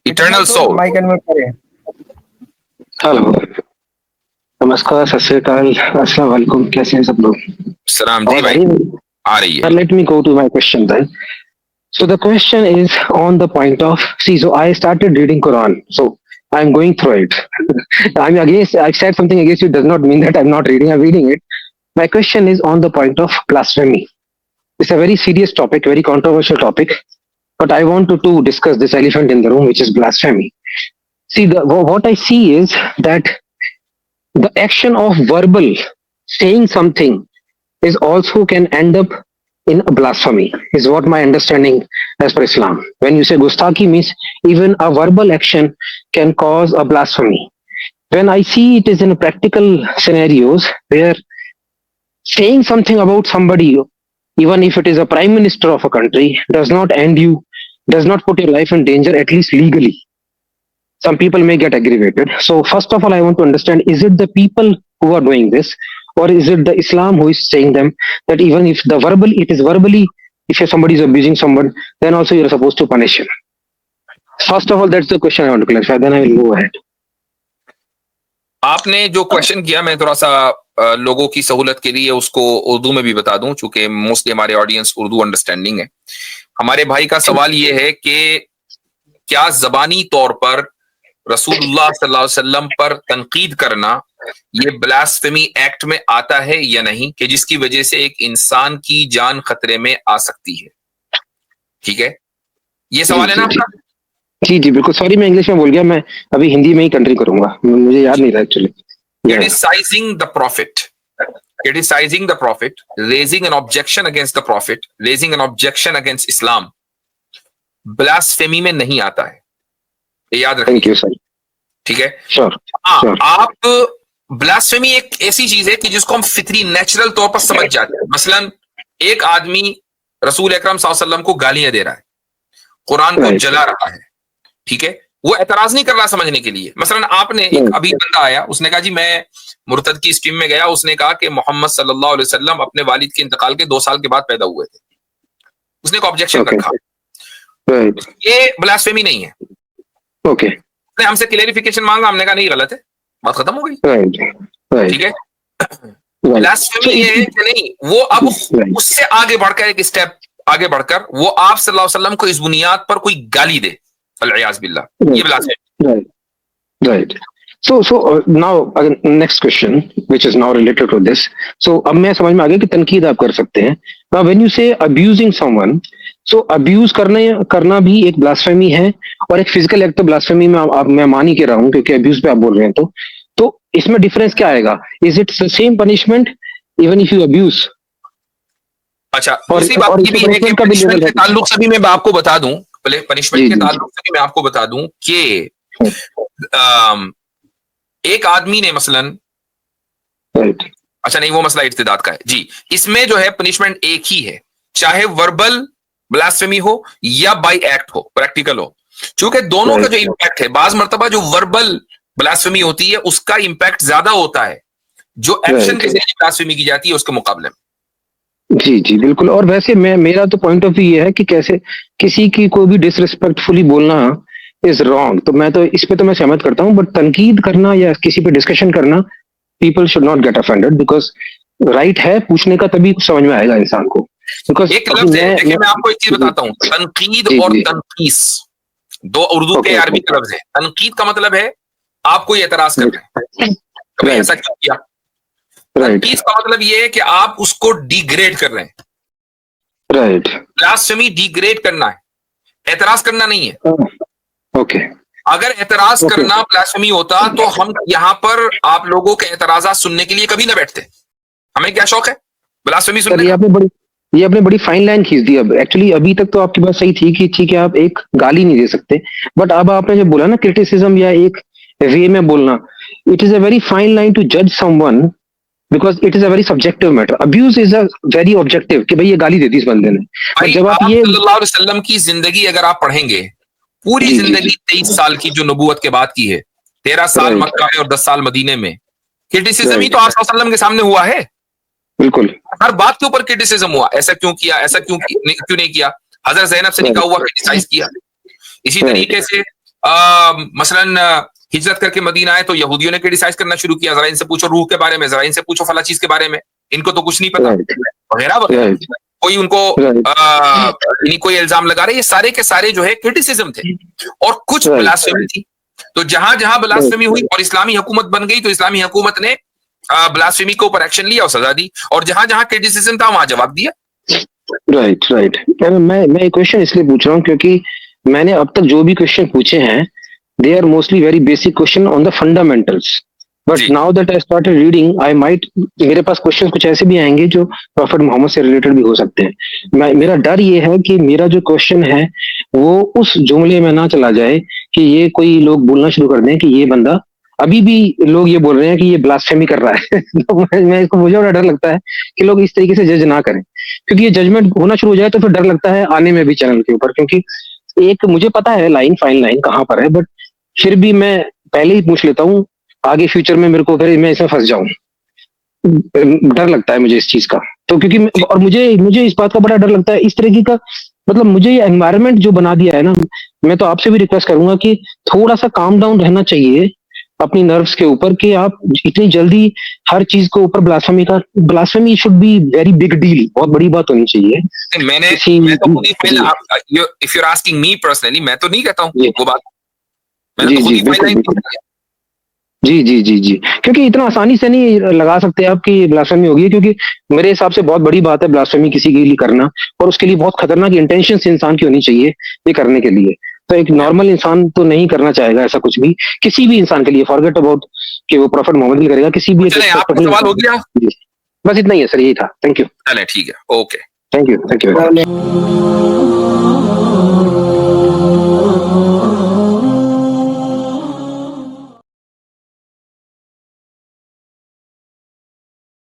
Eternal soul. Mic unmute करें। Hello, नमस्कार, सत श्री अकाल, अस्सलाम वालेकुम, कैसे हैं सब लोग? सलाम जी भाई, आ रही है। Let me go to my question then. So the question is on the point of, see, so I started reading Quran, so I'm going through it. I'm against, I've said something against you does not mean that I'm not reading, I'm reading it. My question is on the point of blasphemy. It's a very serious topic, very controversial topic, but I want to discuss this elephant in the room, which is blasphemy. See, what I see is that the action of verbal saying something is also can end up in a blasphemy, is what my understanding as per Islam. When you say gustaki means even a verbal action can cause a blasphemy. When I see it is in practical scenarios where saying something about somebody, even if it is a prime minister of a country, does not end you, does not put your life in danger, at least legally. Some people may get aggravated. So first of all, I want to understand, is it the people who are doing this, or is it the Islam who is saying them that even if the verbal, it is verbally, if somebody is abusing someone, then also you're supposed to punish him. First of all, that's the question I want to clarify, then I will go ahead. आपने जो question किया, मैं थोड़ा सा लोगों की सहूलत के लिए उसको उर्दू में भी बता दूं, चूंकि मोस्टली हमारे ऑडियंस उर्दू अंडरस्टैंडिंग है। हमारे भाई का सवाल ये है कि क्या जबानी तौर पर रसूलुल्लाह सल्लल्लाहु अलैहि वसल्लम पर तनकीद करना ये ब्लास्फेमी एक्ट में आता है या नहीं, कि जिसकी वजह से एक इंसान की जान खतरे में आ सकती है। ठीक है, ये सवाल है ना आपका? जी जी बिल्कुल, सॉरी मैं इंग्लिश में बोल गया, मैं अभी हिंदी में ही कंट्री करूंगा, मुझे याद नहीं रहा actually. Criticizing the prophet, criticizing the prophet, raising an objection against the prophet, raising an objection against Islam, blasphemy में नहीं आता है, ये याद रखिए। Thank you sir. ठीक है, श्योर। आप ब्लास्फेमी एक ऐसी चीज है कि जिसको हम फितरी नेचुरल तौर पर समझ जाते हैं। मसलन एक आदमी रसूल अकरम सल्लल्लाहु अलैहि वसल्लम को गालियां दे रहा है, कुरान को जला रहा है, ठीक है, वो एतराज नहीं कर रहा समझने के लिए। मसलन आपने एक अभी बंदा आया, उसने कहा जी मैं मुर्तद की स्ट्रीम में गया, उसने कहा कि मोहम्मद सल्लल्लाहु अलैहि वसल्लम अपने वालिद के इंतकाल के 2 साल के बाद पैदा हुए थे, उसने एक ऑब्जेक्शन रखा, ये ब्लास्फेमी नहीं है। ओके, उसने हमसे क्लेरिफिकेशन मांगा, हमने कहा नहीं गलत है, बात खत्म हो गई। ठीक है, ब्लास्फेमी ये है कि नहीं, वो अब उससे आगे बढ़कर एक स्टेप आगे बढ़कर वो आप सल्लल्लाहु अलैहि वसल्लम को इस बुनियाद पर कोई गाली दे, अल-इयाज़ बिल्लाह, ये blasphemy. Right. So now next question, which is now related to this. So अब मैं समझ में आ गया कि तनकीद आप कर सकते हैं। Now when you say abusing someone, so abuse करना भी एक ब्लास्फेमी है, और एक फिजिकल एक्ट तो ब्लास्फेमी में मैं मान ही के रहा हूँ, क्योंकि अब्यूज पे आप बोल रहे हैं। तो इसमें डिफरेंस क्या आएगा? Is it same punishment even if you abuse? अच्छा, दूसरी बात ये भी है कि पनिशमेंट के ताल्लुक से भी मैं आपको बता दूं, पहले पनिशमेंट के ताल्लुक से भी मैं आपको बता दूं कि एक आदमी ने मसलन, अच्छा नहीं वो मसला इर्तिदाद का है जी, इसमें जो है पनिशमेंट एक ही है, चाहे वर्बल ब्लास्फेमी हो या बाय एक्ट हो, प्रैक्टिकल हो, क्योंकि दोनों का जो इंपैक्ट है, बाज मर्तबा जो वर्बल ब्लास्फेमी होती है उसका इंपैक्ट ज्यादा होता है जो एक्शन के जरिए ब्लास्फेमी की जाती है उसके मुकाबले में। जी जी बिल्कुल। और वैसे मेरा तो पॉइंट ऑफ व्यू ये है कि कैसे किसी की कोई भी डिसरिस्पेक्टफुली बोलना इज रॉन्ग, तो मैं तो इस पे तो मैं सहमत करता हूँ, बट तनकीद करना या किसी पे डिस्कशन करना, people should not get offended, because right है पूछने का, तभी समझ में आएगा इंसान को। बिकॉज एक लफ्ज है, देखिए मैं आपको एक चीज बताता हूँ, तनकीद और तनकीस दो उर्दू के अरबी के लफ्ज है। तनकीद का मतलब है आप कोई एतराज कर रहे हैं, कभी ऐसा क्यों किया। तनकीस का मतलब ये है कि आप उसको डिग्रेड कर रहे हैं। राइट, ब्लास्फेमी डिग्रेड करना है, एतराज करना नहीं है। ओके, अगर एतराज करना ब्लास्फेमी होता तो हम यहाँ पर आप लोगों के एतराज़ात सुनने के लिए कभी ना बैठते। हमें क्या शौक है ब्लास्फेमी सुनने का। ये आपने बड़ी फाइन लाइन खींच दी। अब एक्चुअली अभी तक तो आपकी बात सही थी कि ठीक है आप एक गाली नहीं दे सकते, बट अब आपने जब बोला ना क्रिटिसिज्म या एक वे में बोलना, it is a very fine line to जज someone, because it is a very subjective matter. Abuse is a very objective कि भाई ये गाली दे दी इस बंदे ने। भाई जब आप ये सल्लल्लाहु अलैहि वसल्लम की जिंदगी अगर आप पढ़ेंगे, पूरी जिंदगी 23 साल की जो नबूवत के बाद की है, 13 साल मक्का में और 10 साल मदीने में, क्रिटिसिज्म ही तो आप सल्लल्लाहु अलैहि वसल्लम के सामने हुआ है। बिल्कुल, हर बात के ऊपर क्रिटिसिज्म हुआ, ऐसा क्यों किया, ऐसा क्यों नहीं किया। हजरत ज़ैनब से निकाह हुआ, क्रिटिसाइज किया। इसी तरीके से मसलन हिजरत करके मदीना आए तो यहूदियों ने क्रिटिसाइज करना शुरू किया, जरा इनसे पूछो रूह के बारे में, जरा इनसे पूछो फला चीज के बारे में, इनको तो कुछ नहीं पता, वगैरह वगैरह। कोई उनको कोई इल्जाम लगा रहे, ये सारे के सारे जो है क्रिटिसिज्म थे। और कुछ ब्लास्फेमी थी, तो जहां जहां ब्लास्फेमी हुई और इस्लामी हुकूमत बन गई तो इस्लामी हुकूमत ने ब्लास्फेमी के ऊपर एक्शन लिया और सजा दी, और जहां जहां क्रिटिसिज्म था वहां जवाब दिया। Right right. मैं एक क्वेश्चन इसलिए पूछ रहा हूँ क्योंकि मैंने अब तक जो भी क्वेश्चन पूछे हैं they are mostly very basic question on the fundamentals, but now that I started reading I might, मेरे पास क्वेश्चन कुछ ऐसे भी आएंगे जो प्रॉफेट मोहम्मद से रिलेटेड भी हो सकते हैं। मेरा डर ये है कि मेरा जो क्वेश्चन है वो उस जुमले में ना चला जाए कि ये कोई लोग बोलना शुरू कर दें कि ये बंदा, अभी भी लोग ये बोल रहे हैं कि ये ब्लास्फेमी कर रहा है तो मैं इसको, मुझे बड़ा डर लगता है कि लोग इस तरीके से जज ना करें, क्योंकि ये जजमेंट होना शुरू हो जाए तो फिर डर लगता है आने में भी चैनल के ऊपर, क्योंकि एक मुझे पता है लाइन, फाइन लाइन कहाँ पर है, बट फिर भी मैं पहले ही पूछ लेता हूँ, आगे फ्यूचर में मेरे को फिर मैं इसमें फंस जाऊं, डर लगता है मुझे इस चीज का। तो क्योंकि और मुझे इस बात का बड़ा डर लगता है, इस तरीके का मतलब मुझे ये एनवायरनमेंट जो बना दिया है ना, मैं तो आपसे भी रिक्वेस्ट करूंगा कि थोड़ा सा काम डाउन रहना चाहिए अपनी नर्व्स के ऊपर, कि आप इतनी जल्दी हर चीज को ऊपर blasphemy should be very big deal, बहुत बड़ी बात होनी चाहिए। मैं तो खुद ही if you are asking me personally, मैं तो नहीं कहता हूँ वो बात, मैंने तो खुद ही फाइन जी जी जी जी, क्योंकि इतना आसानी से नहीं लगा सकते आप कि ब्लास्फेमी होगी, क्योंकि मेरे हिसाब से बहुत बड़ी बात है ब्लास्फेमी किसी के लिए करना, और उसके लिए बहुत खतरनाक इंटेंशन इंसान की होनी चाहिए ये करने के लिए। तो एक नॉर्मल इंसान तो नहीं करना चाहेगा ऐसा कुछ भी, किसी भी इंसान के लिए, फॉरगेट अबाउट कि वो प्रॉफेट मोहम्मद भी करेगा, किसी भी। सवाल हो गया, बस इतना ही है सर, यही था। Thank you. चले ठीक है, ओके, थैंक यू।